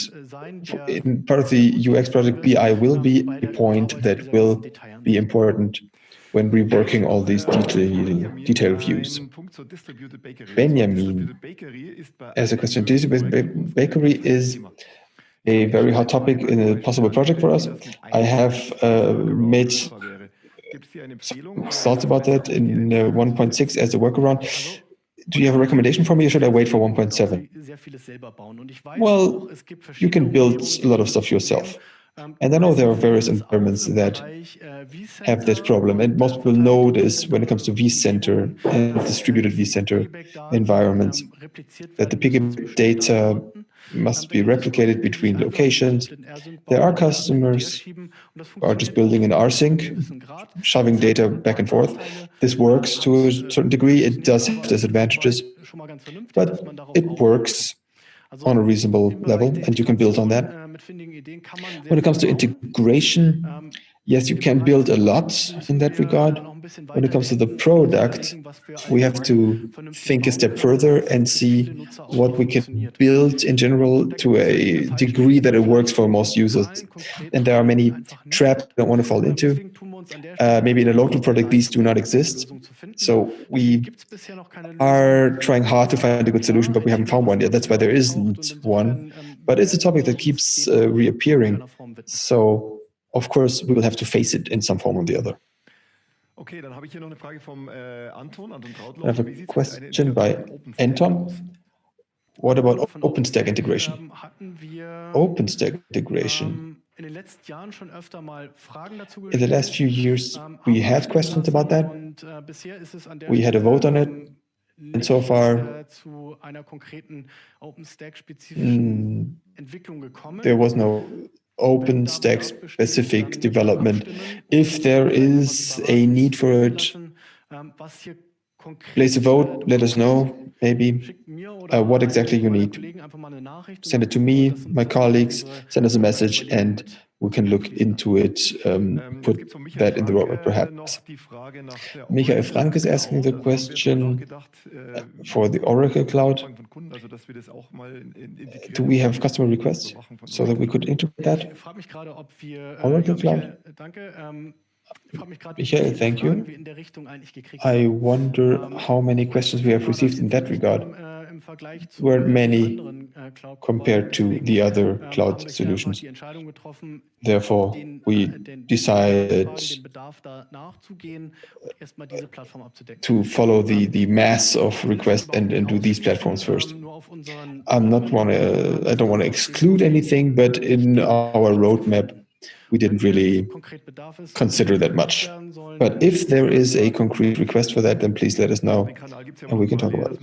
in part of the UX project, BI will be a point that will be important when reworking all these detailed views. Benjamin as a question, distributed bakery is a very hot topic in a possible project for us. I have made thoughts about that in 1.6 as a workaround. Do you have a recommendation for me, or should I wait for 1.7? Well, you can build a lot of stuff yourself. And I know there are various environments that have this problem, and most people know this when it comes to vCenter and distributed vCenter environments, that the piggyback data must be replicated between locations. There are customers who are just building an rsync, shoving data back and forth. This works to a certain degree. It does have disadvantages, but it works on a reasonable level, and you can build on that. When it comes to integration, yes, you can build a lot in that regard. When it comes to the product, we have to think a step further and see what we can build in general to a degree that it works for most users. And there are many traps we don't want to fall into. Maybe in a local product, these do not exist. So we are trying hard to find a good solution, but we haven't found one yet. That's why there isn't one. But it's a topic that keeps reappearing. So, of course, we will have to face it in some form or the other. Okay, dann habe ich hier noch eine Frage vom Anton Trautler. I have a question by Anton. What about OpenStack integration? OpenStack integration. In the last few years, we had questions about that. We had a vote on it, and so far, there was no OpenStack specific development. If there is a need for it, place a vote, let us know, maybe, what exactly you need. Send it to me, my colleagues, send us a message, and we can look into it, put that in the roadmap perhaps. Michael Frank is asking the question for the Oracle Cloud. Do we have customer requests so that we could integrate that? Oracle Cloud? Michael, thank you. I wonder how many questions we have received in that regard. Weren't many compared to the other cloud solutions. Therefore, we decided to follow the mass of requests and do these platforms first. I don't want to exclude anything, but in our roadmap, we didn't really consider that much. But if there is a concrete request for that, then please let us know, and we can talk about it.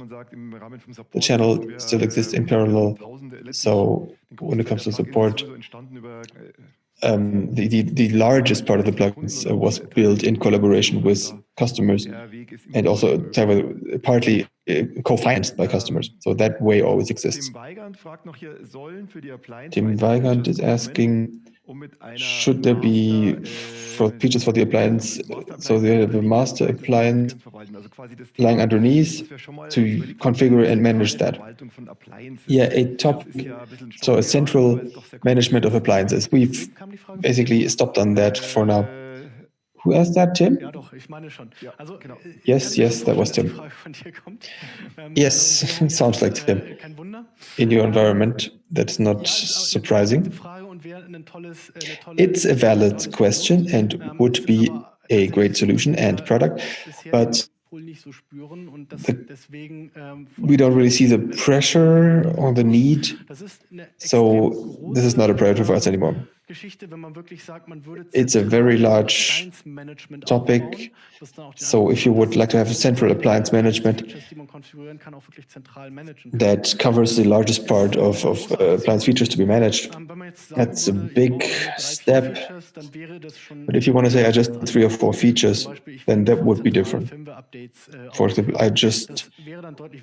The channel still exists in parallel, so when it comes to support, the largest part of the plugins was built in collaboration with customers, and also partly co-financed by customers. So that way always exists. Tim Weigand is asking, should there be features for the appliance, so they have a master appliance lying underneath to configure and manage that? Yeah, so a central management of appliances. We've basically stopped on that for now. Who asked that, Tim? Yes, that was Tim. Yes, sounds like Tim. In your environment, that's not surprising. It's a valid question and would be a great solution and product, but we don't really see the pressure or the need, so this is not a priority for us anymore. It's a very large topic, so if you would like to have a central appliance management that covers the largest part of appliance features to be managed, that's a big step. But if you want to say I just 3 or 4 features, then that would be different. For example, I just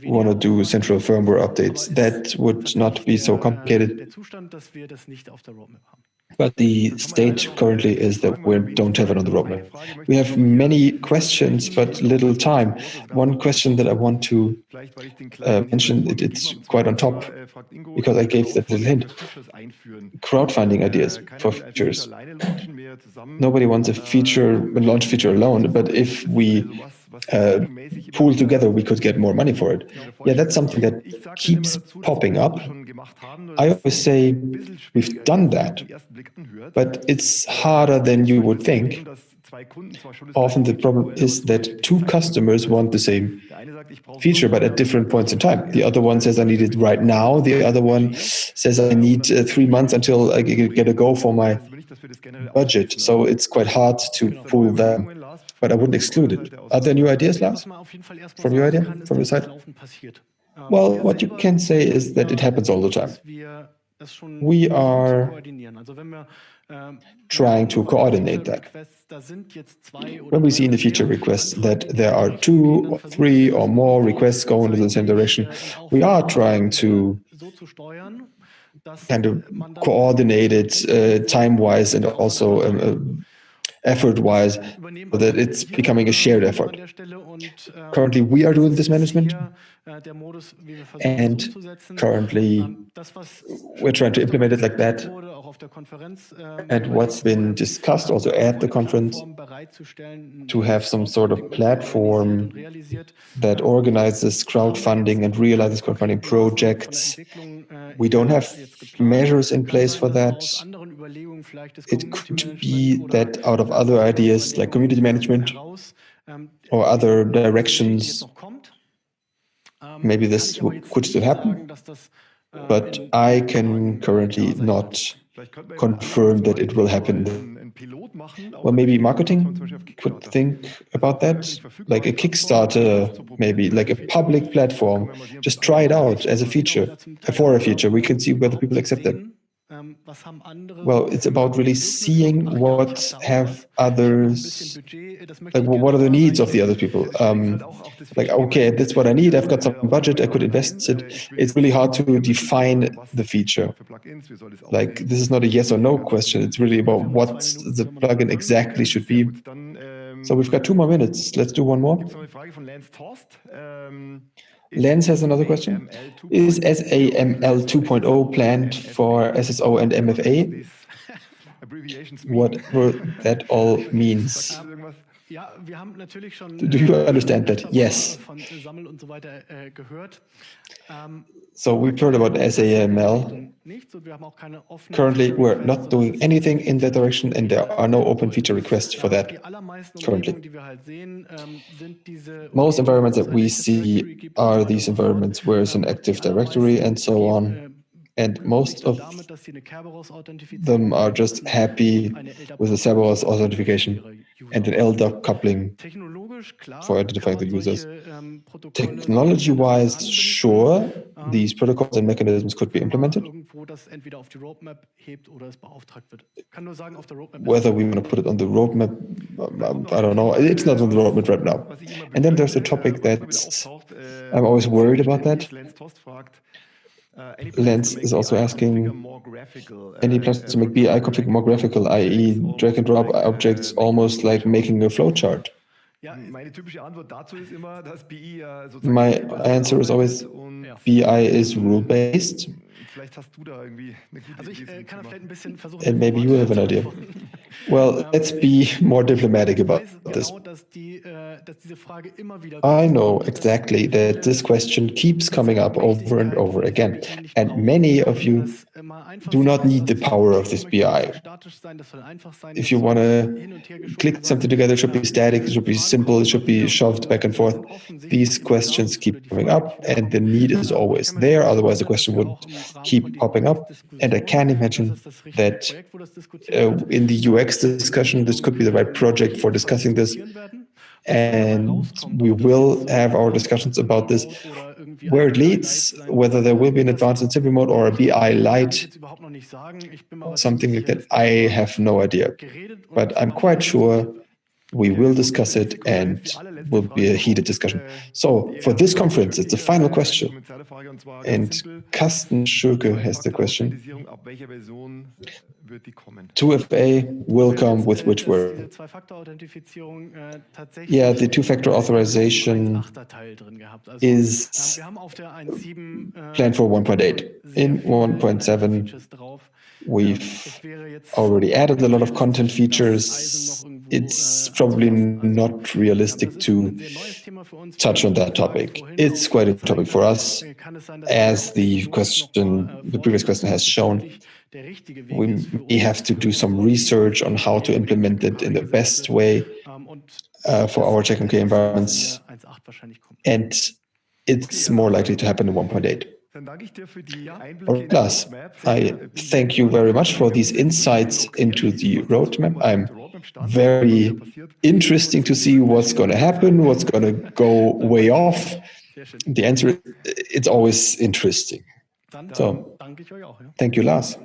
want to do central firmware updates. That would not be so complicated. But the state currently is that we don't have it on the roadmap. We have many questions, but little time. One question that I want to mention, it's quite on top, because I gave that little hint. Crowdfunding ideas for features. Nobody wants a launch feature alone, but if we pool together, we could get more money for it. Yeah, that's something that keeps popping up. I always say we've done that, but it's harder than you would think, often the problem is that two customers want the same feature, but at different points in time. The other one says I need it right now. The other one says I need 3 months until I get a go for my budget. So it's quite hard to pull them, but I wouldn't exclude it. Are there new ideas, Lars, from your idea, from your side? Well, what you can say is that it happens all the time. We are trying to coordinate that. When we see in the feature requests that there are 2 or 3 or more requests going in the same direction, we are trying to kind of coordinate it time-wise and also effort-wise, so that it's becoming a shared effort. Currently, we are doing this management, and currently we're trying to implement it like that. And what's been discussed also at the conference, to have some sort of platform that organizes crowdfunding and realizes crowdfunding projects. We don't have measures in place for that. It could be that out of other ideas like community management or other directions, maybe this could still happen, but I can currently not confirm that it will happen. Well, maybe marketing could think about that, like a Kickstarter, maybe like a public platform. Just try it out as a feature, for a feature. We can see whether people accept that. Well, it's about really seeing what have others, like what are the needs of the other people. Like, okay, that's what I need. I've got some budget. I could invest it. It's really hard to define the feature. Like, this is not a yes or no question. It's really about what the plugin exactly should be. So we've got 2 more minutes. Let's do one more. Lens has another question. Is SAML 2.0 planned for SSO and MFA? What that all means? Do you understand that? Yes. So we've heard about SAML. Currently, we're not doing anything in that direction, and there are no open feature requests for that currently. Most environments that we see are these environments where it's an Active Directory and so on. And most of them are just happy with a Cerberus authentication and an LDAP coupling for identifying the users. Technology-wise, sure, these protocols and mechanisms could be implemented. Whether we want to put it on the roadmap, I don't know. It's not on the roadmap right now. And then there's a topic that I'm always worried about that. Lens is also asking, any plans to make BI config more graphical, i.e. drag and drop objects almost like making a flowchart? My answer is always BI is rule-based. And maybe you have an idea. Well, let's be more diplomatic about this. I know exactly that this question keeps coming up over and over again. And many of you do not need the power of this BI. If you want to click something together, it should be static, it should be simple, it should be shoved back and forth. These questions keep coming up, and the need is always there. Otherwise, the question would keep popping up. And I can imagine that in the UX discussion, this could be the right project for discussing this. And we will have our discussions about this, where it leads, whether there will be an advanced and simple mode or a BI Lite, something like that. I have no idea, but I'm quite sure we will discuss it and will be a heated discussion. So for this conference, it's the final question. And Carsten Schurke has the question. 2FA will come with which word? Yeah, the two-factor authorization is planned for 1.8. In 1.7, we've already added a lot of content features. It's probably not realistic to touch on that topic. It's quite a topic for us, as the previous question has shown. We may have to do some research on how to implement it in the best way for our Checkmk environments, and it's more likely to happen in 1.8. Lars, I thank you very much for these insights into the roadmap. I'm very interesting to see what's going to happen, what's going to go way off. The answer is, it's always interesting. So, thank you, Lars.